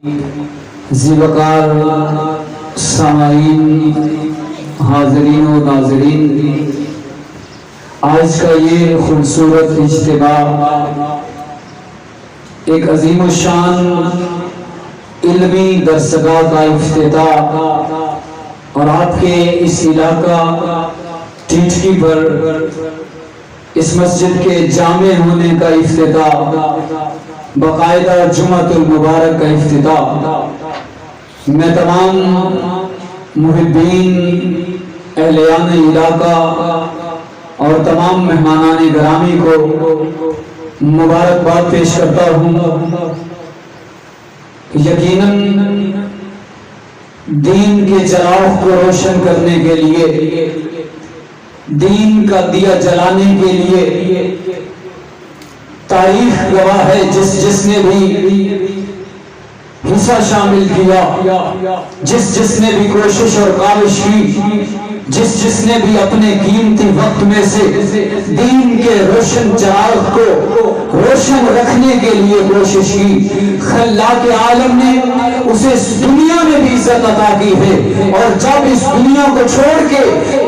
ذیوقار سامعین، حاضرین و ناظرین، آج کا یہ خوبصورت اجتماع ایک عظیم الشان علمی درسگاہ کا افتتاح اور آپ کے اس علاقہ ٹیٹکی پر اس مسجد کے جامع ہونے کا افتتاح، باقاعدہ جمعۃ المبارک کا افتتاح، میں تمام محبین اہلیان علاقہ اور تمام مہمانان گرامی کو مبارکباد پیش کرتا ہوں۔ یقیناً دین کے چراغ کو روشن کرنے کے لیے، دین کا دیا جلانے کے لیے تاریخ گواہ ہے، جس نے بھی حصہ شامل کیا، جس نے بھی کوشش اور کاوش کی، جس نے بھی اپنے قیمتی وقت میں سے دین کے روشن چراغ کو روشن رکھنے کے لیے کوشش کی، خلاق عالم نے اسے اس دنیا میں بھی عزت عطا کی ہے، اور جب اس دنیا کو چھوڑ کے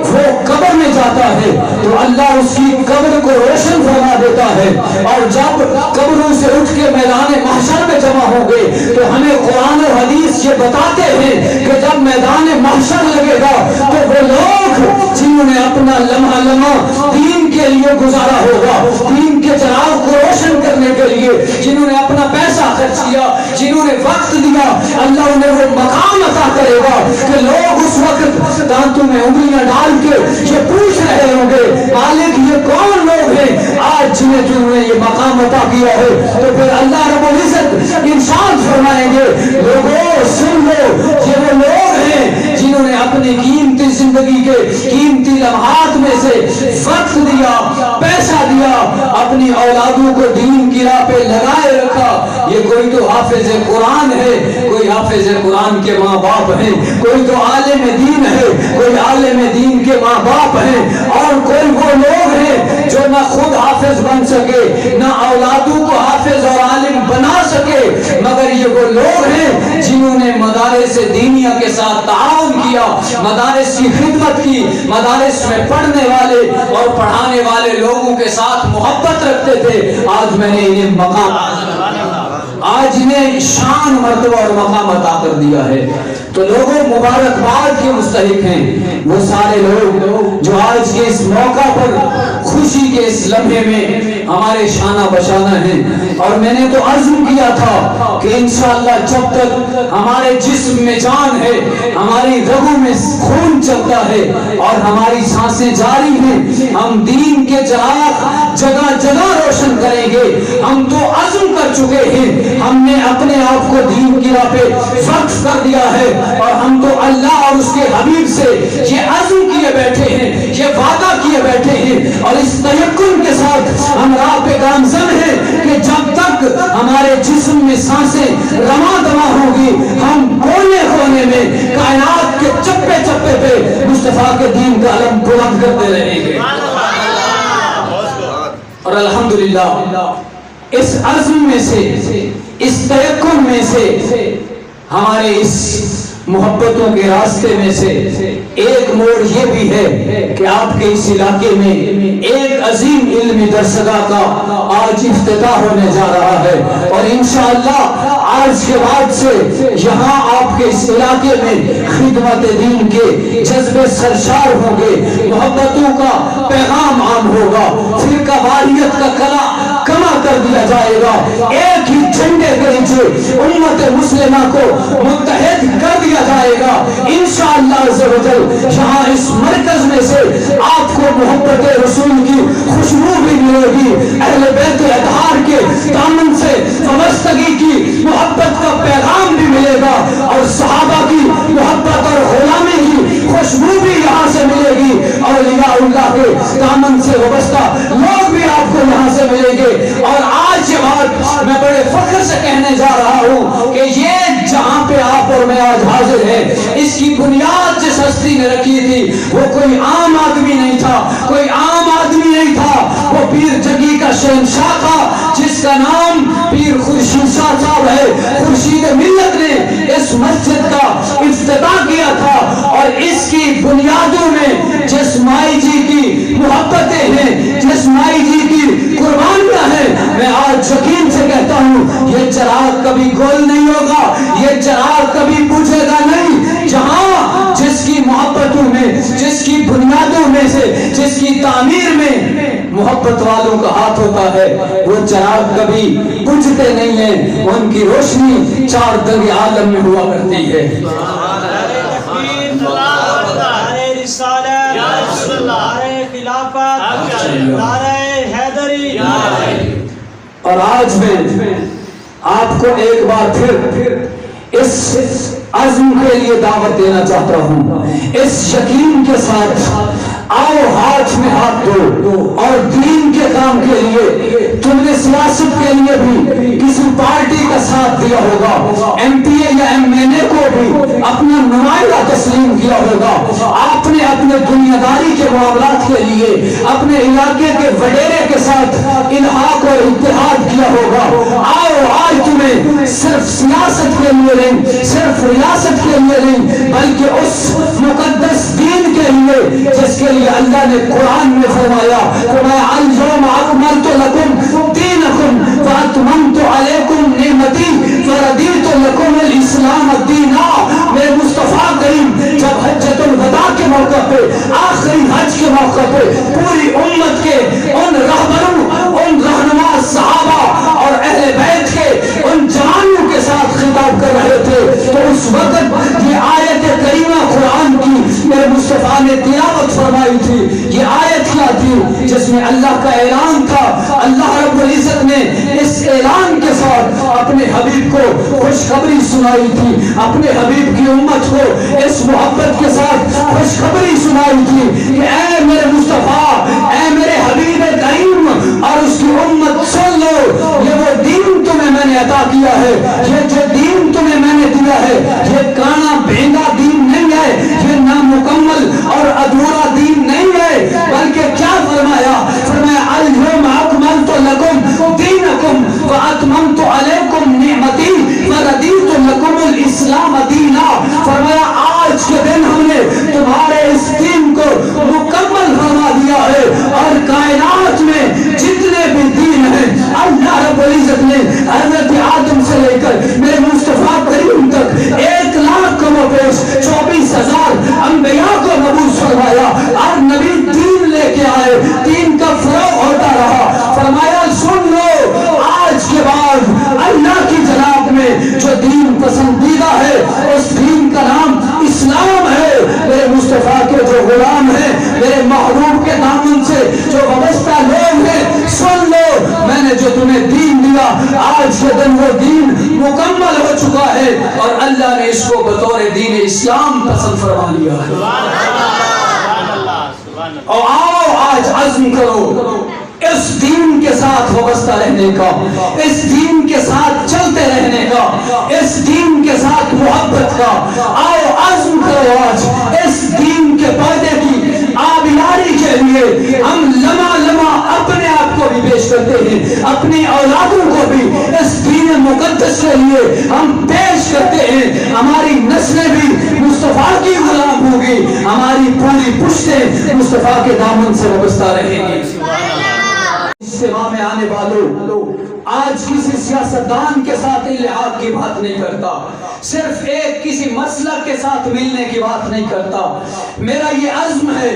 وہ قبر میں جاتا ہے تو اللہ اس کی قبر کو روشن فرما دیتا ہے، اور جب قبروں سے اٹھ کے میدان محشر میں جمع ہوں گے تو ہمیں قرآن اور حدیث یہ بتاتے ہیں کہ جب میدان محشر لگے گا تو وہ لوگ جنہوں نے اپنا لمحہ لمحہ دین کے لیے گزارا ہوگا، دین کے چراغ کو روشن کرنے کے لیے جنہوں نے اپنا پیسہ خرچ کیا، جنہوں نے وقت دیا، اللہ انہیں وہ مقام عطا کرے گا کہ لوگ اس وقت دانتوں میں انگلیاں ڈال کے یہ پوچھ رہے ہوں گے، مالک یہ کون لوگ ہیں آج جنہوں نے یہ مقام عطا کیا ہے؟ تو پھر اللہ رب العزت ارشاد فرمائیں گے، لوگوں سن لو، یہ وہ لوگ ہیں جنہوں نے اپنی قیمتی زندگی کے قیمتی لمحات میں سے وقت دیا، پیسہ دیا، اپنی اولادوں کو دین کی راہ پہ لگائے رکھا۔ یہ کوئی تو حافظ قرآن ہے، کوئی حافظ قرآن کے ماں باپ ہیں، کوئی تو عالم دین ہے، کوئی عالم دین کے ماں باپ ہیں، اور کوئی وہ لوگ ہیں جو نہ خود حافظ بن سکے، نہ اولادوں کو حافظ اور عالم بنا سکے، مگر یہ وہ لوگ ہیں جنہوں نے مدارس دینیہ کے ساتھ تعاون کیا، مدارس کی خدمت کی، مدارس میں پڑھنے والے اور پڑھانے والے لوگوں کے ساتھ محبت رکھتے تھے۔ آج میں نے انہیں مقام، آج انہیں شان، مرتبہ اور مقام عطا کر دیا ہے۔ تو لوگوں مبارکباد کے مستحق ہیں وہ سارے لوگ جو آج کے اس موقع پر خوشی کے اس لمحے میں ہمارے شانہ بشانہ ہیں، اور میں نے تو عزم کیا تھا کہ انشاءاللہ جب تک ہمارے جسم میں جان ہے، ہماری رگوں میں خون چلتا ہے اور ہماری سانسیں جاری ہیں، ہم دین کے چراغ جگہ جگہ روشن کریں گے۔ ہم تو عزم کر چکے ہیں، ہم نے اپنے آپ کو دین کی راہ پہ وقف کر دیا ہے، اور ہم تو اللہ اور اس کے حبیب سے یہ عزم کیے بیٹھے ہیں، یہ وعدہ کیے بیٹھے ہیں، اور اس تیقن کے ساتھ ہم راہ پہ گامزن ہیں کہ جب تک ہمارے جسم میں سانسیں رواں دواں ہوں گی، ہم کونے کونے میں کائنات کے چپے چپے پہ مصطفیٰ کے دین کا علم بلند کرتے رہیں گے۔ اور الحمدللہ اس عزم میں سے، اس تیقن میں سے، ہمارے اس محبتوں کے راستے میں سے ایک موڑ یہ بھی ہے کہ آپ کے اس علاقے میں ایک عظیم علمی درسگاہ کا آج افتتاح ہونے جا رہا ہے، اور انشاءاللہ آج کے بعد سے یہاں آپ کے اس علاقے میں خدمت دین کے جذبے سرشار ہوں گے، محبتوں کا پیغام عام ہوگا، فرقہ واریت کا کلا کما کر دیا جائے گا، ایک ہی جھنڈے کے نیچے امت مسلمہ کو متحد کر دیا جائے گا انشاءاللہ عز و جل۔ یہاں اس مرکز میں سے آپ کو محبت رسول کی خوشبو بھی ملے گی، اہل بیت اطہار کے دامن سے وابستگی کی محبت کا پیغام بھی ملے گا، اور صحابہ کی محبت اور غلامی کی خوشبو بھی یہاں سے ملے گی، اولیاء اللہ کے دامن سے وابستہ لوگ بھی آپ کو یہاں سے ملیں گے۔ اور آج یہ بات میں بڑے فخر سے کہنے جا رہا ہوں کہ یہ جہاں پہ آپ اور میں آج حاضر ہے، اس کی بنیاد جس ہستی نے رکھی تھی وہ کوئی عام آدمی نہیں تھا، کوئی عام آدمی نہیں تھا، وہ پیر جگی کا شہنشاہ تھا جس کا نام پیر خورشید شاہ صاحب ہے۔ خورشید ملت نے نہیں ہوگا، یہ چراغ کبھی بجھے گا نہیں۔ جہاں جس کی محبتوں میں، جس کی بنیادوں میں سے، جس کی تعمیر میں محبت والوں کا ہاتھ ہوتا ہے، وہ چراغ کبھی بجھتے نہیں ہیں، ان کی روشنی چار دنگ عالم میں ہوا کرتی ہے۔ اور آج میں آپ کو ایک بار پھر اس عزم کے لیے دعوت دینا چاہتا ہوں، اس یقین کے ساتھ آؤ ہاتھ میں ہاتھ دو اور دین کے کام کے لیے۔ تم نے سیاست کے لیے بھی کسی پارٹی کا ساتھ دیا ہوگا، ایم پی اے یا ایم این اے کو بھی اپنا نمائندہ تسلیم کیا ہوگا، آپ نے اپنے دنیا داری کے معاملات کے لیے اپنے علاقے کے وڈیرے کے ساتھ الحاق اور اتحاد کیا ہوگا۔ آؤ آج تمہیں صرف سیاست کے لیے نہیں، صرف ریاست کے لیے نہیں، بلکہ اس مقدس دین کے لیے جس کے لیے اللہ نے قرآن میں فرمایا اليوم اکملت لکم دینکم واتممت علیکم نعمتی ورضیت لکم الاسلام دینا۔ میرے مصطفیٰ کریم جب حجۃ الوداع کے موقع پہ، آخری حج کے موقع پہ پوری امت کے ان رہبروں، ان رہنما صحابہ اور اہل بیت کے ان جوانوں کے ساتھ خطاب کر رہے تھے، تو اس وقت یہ آیت کریمہ قرآن کی میرے مصطفیٰ نے تلاوت فرمائی تھی۔ یہ آیت کیا تھی؟ جس میں اللہ کا اعلان تھا۔ اللہ رب العزت نے اس اعلان کے ساتھ اپنے حبیب کو خوشخبری سنائی تھی، اپنے حبیب کی امت کو اس محبت کے ساتھ خوشخبری سنائی تھی کہ اے میرے مصطفیٰ، اے میرے حبیب کریم اور اس کی امت، سن لو، یہ وہ دین تمہیں میں نے عطا کیا ہے، یہ جو دین تمہیں میں نے دیا ہے، یہ کانا بھینگا دین نہیں ہے، یہ نامکمل اور ادھورا دین نہیں ہے، بلکہ کیا فرمایا؟ فرمایا اليوم اکملت لکم دینکم واتممت علیکم نعمتی ورضیت لکم الاسلام دینا۔ فرمایا آج کے دن ہم نے تمہارے اس دین کو مکمل فرما دیا ہے، اور کائنات میں جتنے بھی دین ہیں اللہ رب العزت نے حضرت آدم سے لے کر میرے مصطفیٰ کریم تک 1,00,000 کم و بیش 24,000 انبیاء کو مبعوث فرمایا، اور نبی دین لے کے آئے، دین کا فروغ ہوتا رہا۔ فرمایا سن لو، آج کے بعد اللہ کی جناب میں جو دین پسندیدہ ہے اس دین کا نام اسلام ہے۔ میرے مصطفیٰ کے جو غلام ہیں، میرے محبوب کے دامن سے جو وابستہ لوگ ہیں، سن لو، میں نے جو تمہیں دین دیا، آج کے دن وہ دین مکمل ہو چکا ہے، اور اللہ نے اس کو بطور دین اسلام پسند فرما لیا ہے۔ اور آؤ آج عزم کرو اس دین کے ساتھ وابستہ رہنے کا، اس دین کے ساتھ چلتے رہنے کا، اس دین کے ساتھ محبت کا۔ آؤ عزم کرو آج اس دین کے پردے کی آبیاری کے لیے ہم لمحہ لمحہ اپنے آپ کو بھی پیش کرتے ہیں، اپنی اولادوں کو بھی اس دین مقدس کے لیے ہم پیش کرتے ہیں۔ ہماری نسلیں بھی مصطفیٰ کی غلام ہوگی، ہماری پوری پشتیں مصطفیٰ کے دامن سے وابستہ رہیں گی۔ اجتماع میں آنے والوں، آج کسی سیاستدان کے ساتھ الحاق کی بات نہیں کرتا، صرف ایک کسی مسلک کے ساتھ ملنے کی بات نہیں کرتا۔ میرا یہ عزم ہے،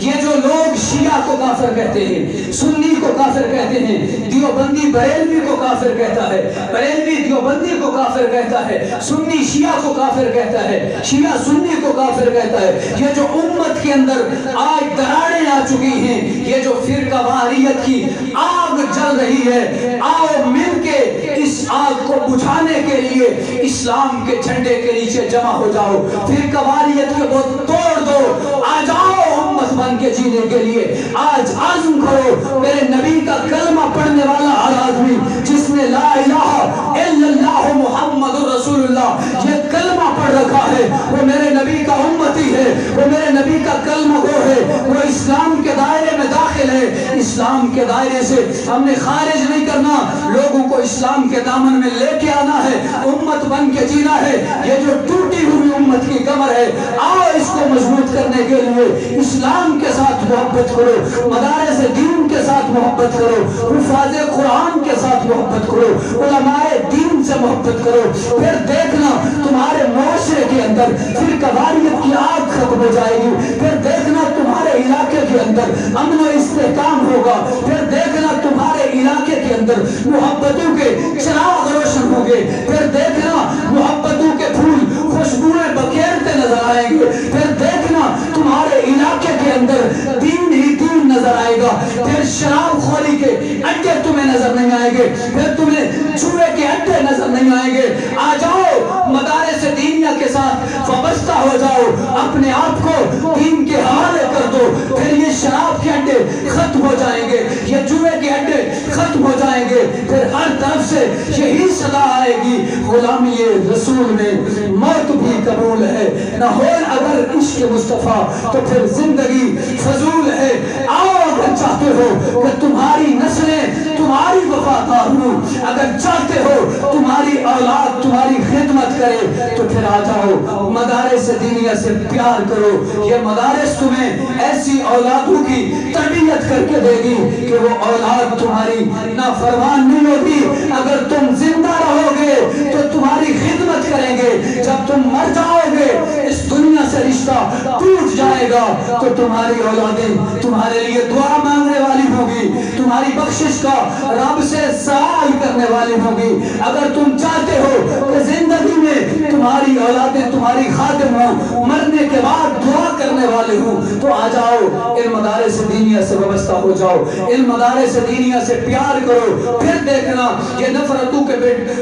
یہ جو لوگ شیعہ کو کافر کہتے ہیں، سنی کو کافر کہتے ہیں، دیوبندی بریلوی کو کافر کہتا ہے، بریلوی دیوبندی کو کافر کہتا ہے، سنی شیعہ کو کافر کہتا ہے، شیعہ سنی کو کافر کہتا ہے، یہ جو امت کے اندر آج دراڑیں آ چکی ہیں، یہ جو فرقہ واریت کی آگ جل رہی ہے، آؤ مل کے اس آگ کو بجھانے کے لیے اسلام کے جھنڈے کے نیچے جمع ہو جاؤ، فرقہ واریت کے وہ توڑ دو، آ جاؤ امت بن کے جینے کے لیے۔ آج عزم کرو، میرے نبی کا کلمہ پڑھنے والا ہر آدمی جس نے لا الہ الا اللہ محمد رسول اللہ یہ کلمہ پڑھ رکھا ہے، وہ میرے نبی کا امتی ہے، وہ میرے نبی کا کلمہ گو ہے، وہ اسلام کے دائرے میں داخل ہے۔ اسلام کے دائرے سے ہم نے خارج نہیں کرنا، لوگوں کو اسلام کے دامن میں لے کے آنا ہے، امت بن کے جینا ہے۔ یہ جو ٹوٹی ہوئی امت کی کمر ہے، آؤ اس کو مضبوط کرنے کے لیے اسلام کے ساتھ محبت کرو، مدارس دین کے ساتھ محبت کرو، حفاظ قرآن کے ساتھ محبت کرو، علماء دین سے محبت کرو، پھر دیکھنا تمہارے معاشرے کے اندر فرقواریت کی آگ ختم ہو جائے گی، پھر دیکھنا تمہارے علاقے کے اندر امن و استحکام ہوگا، پھر دیکھنا تمہارے علاقے کے اندر محبتوں کے چراغ روشن ہوں گے، پھر دیکھنا محبتوں کے پھول خوشبوئیں بکھیرتے نظر آئیں گے، پھر دیکھنا تمہارے علاقے کے اندر دین ہی دین نظر آئے گا، پھر شراب خوری کے اڈے تمہیں نظر نہیں آئیں گے، پھر تمہیں جوئے کے اڈے نظر نہیں آئیں گے۔ آ جاؤ مدارس دینیہ کے ساتھ وابستہ ہو جاؤ، اپنے آپ کو دین کے حوالے کر دو، پھر یہ شراب کے اڈے ختم ہو جائیں گے، یہ جوئے کے اڈے ختم ہو جائیں گے، پھر ہر طرف سے یہی صدا آئے گی، غلامی رسول میں موت بھی قبول ہے، نہ ہو اگر عشق مصطفیٰ تو پھر زندگی فضول ہے۔ آؤ اگر چاہتے ہو کہ تمہاری نسلیں تمہاری وفادار ہوں، اگر چاہتے ہو تمہاری اولاد تمہاری خدمت کرے تو پھر آ جاؤ مدارس دینیہ سے پیار کرو، یہ مدارس تمہیں ایسی اولادوں کی تربیت کر کے دے گی کہ وہ اولاد تمہاری نافرمان نہیں ہوگی، اگر تم زندہ رہو گے تو تمہاری خدمت کریں گے، جب تم مر جاؤ گے اس دنیا سے رشتہ ٹوٹ جائے گا تو تمہاری اولادیں تمہارے لیے دعا مانگنے والی ہوگی، تمہاری بخشش کا رب سے سوال کرنے والی ہوگی۔ اگر تم چاہتے ہو کہ زندگی میں تمہاری اولادیں تمہاری خادم ہوں، مرنے کے بعد دعا کرنے والے ہوں، تو آ جاؤ ان مدارس دینیہ سے وابستہ ہو جاؤ، ان مدارس دینیہ سے پیار کرو، پھر دیکھنا یہ نفرتوں کے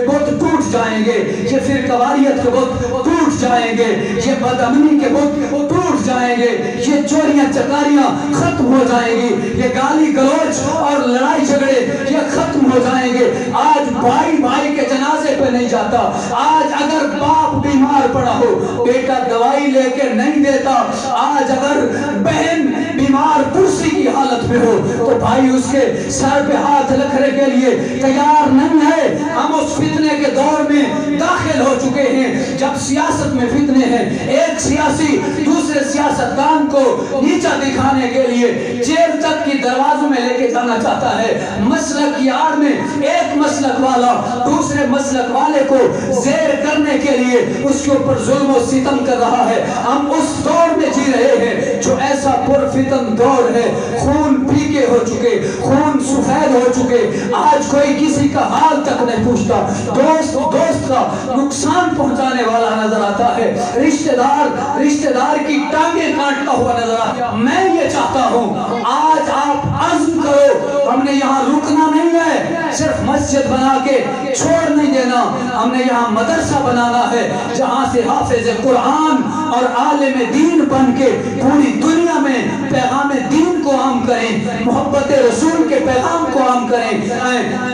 بت ٹوٹ جائیں گے، یہ فرقواریت کے بت ٹوٹ جائیں گے، یہ بدامنی کے بت ٹوٹ جائیں گے، یہ چوریاں چکاریاں ختم ہو جائیں گی، یہ گالی گلوچ اور لڑائی جھگڑے یہ ختم ہو جائیں گے۔ آج بھائی بھائی کے جنازے پہ نہیں جاتا، آج اگر باپ بیمار پڑا ہو بیٹا دوائی لے کے نہیں دیتا، آج اگر بہن بیمار پرسی کی حالت میں ہو تو بھائی اس کے سر پہ ہاتھ رکھنے کے لیے تیار نہیں ہے۔ ہم اس فتنے کے دور میں داخل ہو چکے ہیں جب سیاست میں فتنے ہیں، ایک سیاسی دوسرے سیاستدان کو نیچا دکھانے کے لیے جیل تک کی دروازوں میں لے کے جانا چاہتا ہے، مسلک کی آڑ میں ایک مسلک والا دوسرے مسلک والے کو زیر کرنے کے لیے اس کے اوپر ظلم و ستم کر رہا ہے۔ ہم اس دور میں جی رہے ہیں جو ایسا پرفتن دور ہے، خون پھیکے ہو چکے، خون سفید ہو چکے، آج کوئی کسی کا حال تک نہیں پوچھتا، دوست کا نقصان پہنچانے والا نظر آتا ہے، رشتہ دار کی ٹانگیں کاٹتا ہوا نظر آتا ہے۔ میں یہ چاہتا ہوں آج آپ عزم کرو، ہم نے یہاں رکنا نہیں ہے، صرف مسجد بنا کے چھوڑ نہیں دینا، ہم نے یہاں مدرسہ بنانا ہے جہاں سے حافظ قرآن اور عالم دین بن کے پوری دنیا میں پیغام دین کو عام کریں، محبت رسول کے پیغام کو عام کریں۔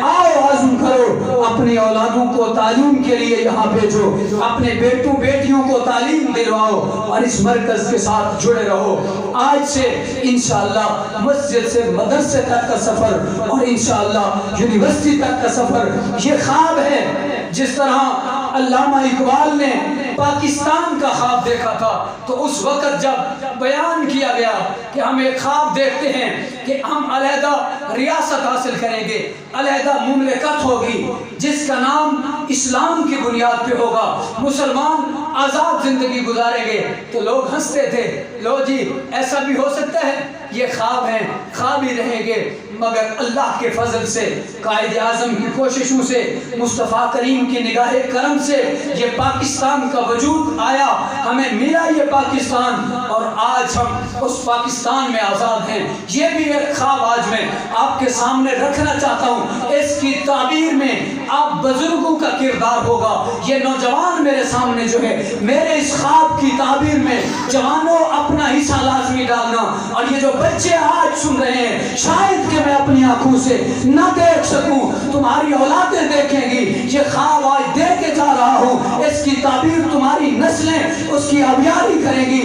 آؤ عزم کرو، اپنی اولادوں کو تعلیم کے لیے یہاں بھیجو، اپنے بیٹوں بیٹیوں کو تعلیم دلواؤ اور اس مرکز کے ساتھ جڑے رہو۔ آج سے انشاءاللہ مسجد سے مدرسے تک کا سفر اور انشاءاللہ یونیورسٹی تک کا سفر یہ خواب ہے، جس طرح علامہ اقبال نے پاکستان کا خواب دیکھا تھا تو اس وقت جب بیان کیا گیا کہ ہم ایک خواب دیکھتے ہیں کہ ہم علیحدہ ریاست حاصل کریں گے، علیحدہ مملکت ہوگی جس کا نام اسلام کی بنیاد پہ ہوگا، مسلمان آزاد زندگی گزاریں گے، تو لوگ ہنستے تھے، لو جی ایسا بھی ہو سکتا ہے، یہ خواب ہیں، خواب ہی رہیں گے، مگر اللہ کے فضل سے، قائد اعظم کی کوششوں سے، مصطفیٰ کریم کی نگاہ کرم سے یہ پاکستان کا وجود آیا، ہمیں ملا یہ پاکستان، اور آج ہم اس پاکستان میں آزاد ہیں۔ یہ بھی ایک خواب آج میں آپ کے سامنے رکھنا چاہتا ہوں، اس کی تعبیر میں آپ بزرگوں کا کردار ہوگا۔ یہ نوجوان میرے سامنے جو ہے، میرے اس خواب کی تعبیر میں جوانوں اپنا حصہ لازمی ڈالنا، اور یہ جو بچے آج سن رہے ہیں، شاید کہ میں اپنی آنکھوں سے نہ دیکھ سکوں، تمہاری اولادیں دیکھیں گی، یہ خواب آج دے کے جا رہا ہوں، اس کی تعبیر تمہاری نسلیں اس کی آبیاری کریں گی۔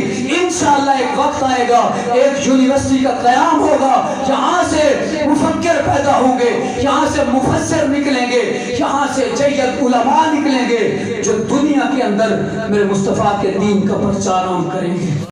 انشاءاللہ ایک وقت آئے گا، ایک یونیورسٹی کا قیام ہوگا، یہاں سے مفکر پیدا ہوں گے، یہاں سے مفسر نکلیں گے، یہاں سے جید علماء نکلیں گے جو دنیا کے اندر میرے مصطفیٰ کے دین کا پرچار عام کریں گے۔